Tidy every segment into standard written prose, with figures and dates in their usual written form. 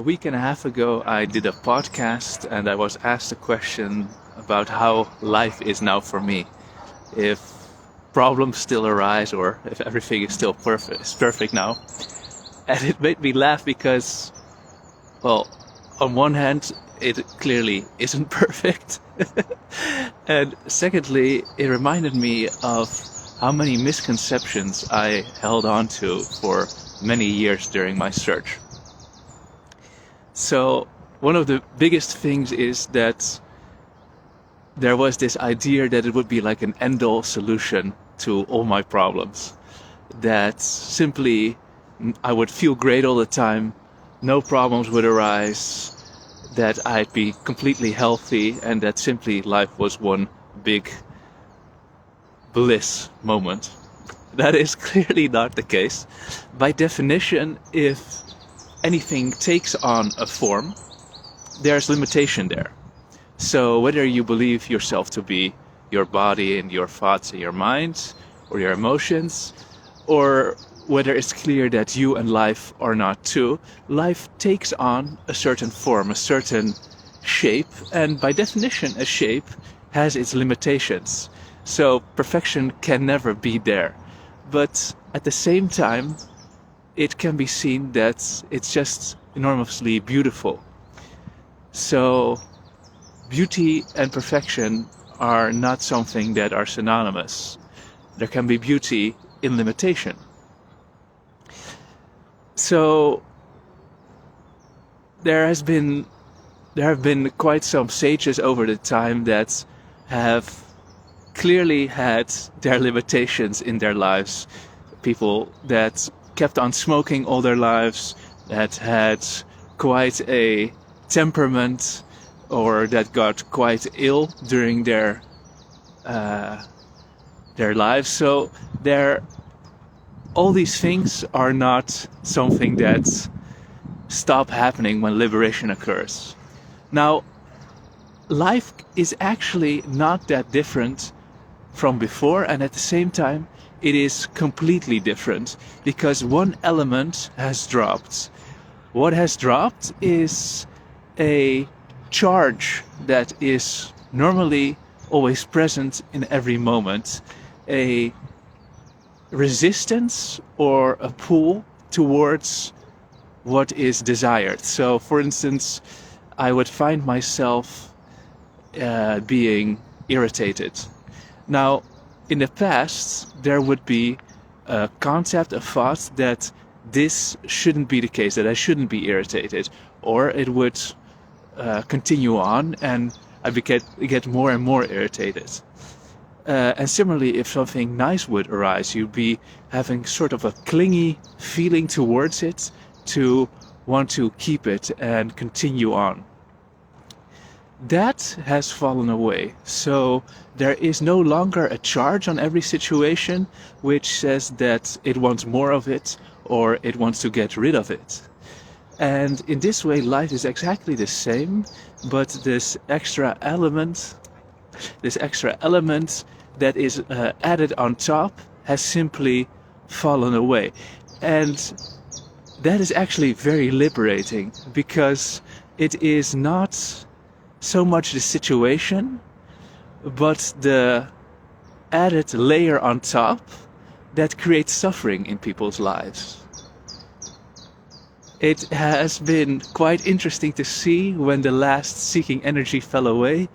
A week and a half ago, I did a podcast and I was asked a question about how life is now for me. If problems still arise or if everything is still perfect now. And it made me laugh because, well, on one hand, it clearly isn't perfect. And secondly, it reminded me of how many misconceptions I held on to for many years during my search. So one of the biggest things is that there was this idea that it would be like an end-all solution to all my problems. That simply I would feel great all the time, no problems would arise, that I'd be completely healthy, and that simply life was one big bliss moment. That is clearly not the case. By definition, if anything takes on a form, there's limitation there. So whether you believe yourself to be your body and your thoughts and your mind or your emotions, or whether it's clear that you and life are not two, life takes on a certain form, a certain shape, and by definition a shape has its limitations. So perfection can never be there. But at the same time, it can be seen that it's just enormously beautiful. So beauty and perfection are not something that are synonymous. There can be beauty in limitation. So there have been quite some sages over the time that have clearly had their limitations in their lives. People that kept on smoking all their lives, that had quite a temperament, or that got quite ill during their lives. So all these things are not something that stop happening when liberation occurs. Now, life is actually not that different from before, and at the same time it is completely different because one element has dropped. What has dropped is a charge that is normally always present in every moment, a resistance or a pull towards what is desired. So for instance, I would find myself being irritated. Now, in the past, there would be a concept, a thought that this shouldn't be the case, that I shouldn't be irritated, or it would continue on and I get more and more irritated. And similarly, if something nice would arise, you'd be having sort of a clingy feeling towards it to want to keep it and continue on. That has fallen away. So there is no longer a charge on every situation which says that it wants more of it or it wants to get rid of it. And in this way, life is exactly the same, but this extra element that is added on top has simply fallen away. And that is actually very liberating because it is not so much the situation, but the added layer on top that creates suffering in people's lives. It has been quite interesting to see when the last seeking energy fell away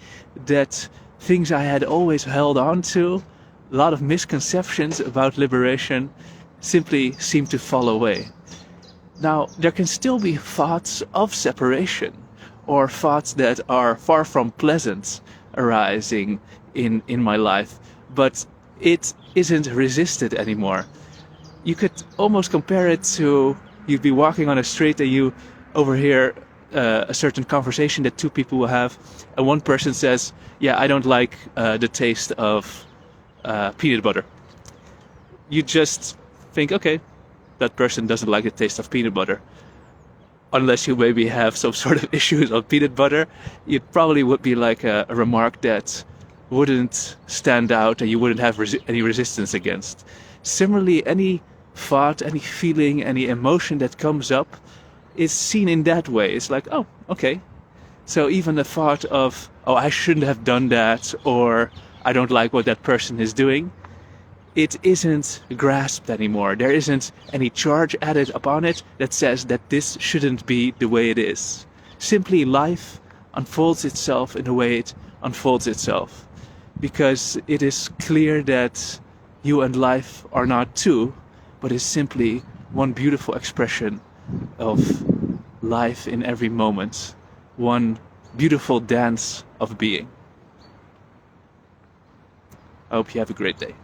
that things I had always held on to, a lot of misconceptions about liberation, simply seem to fall away. Now, there can still be thoughts of separation or thoughts that are far from pleasant arising in my life, but it isn't resisted anymore. You could almost compare it to you'd be walking on a street and you overhear a certain conversation that two people will have, and one person says, "Yeah, I don't like the taste of peanut butter." You just think, okay, that person doesn't like the taste of peanut butter. Unless you maybe have some sort of issues on peanut butter, it probably would be like a remark that wouldn't stand out and you wouldn't have any resistance against. Similarly, any thought, any feeling, any emotion that comes up is seen in that way. It's like, oh, okay. So even the thought of, oh, I shouldn't have done that, or I don't like what that person is doing, it isn't grasped anymore. There isn't any charge added upon it that says that this shouldn't be the way it is. Simply life unfolds itself in the way it unfolds itself. Because it is clear that you and life are not two, but is simply one beautiful expression of life in every moment. One beautiful dance of being. I hope you have a great day.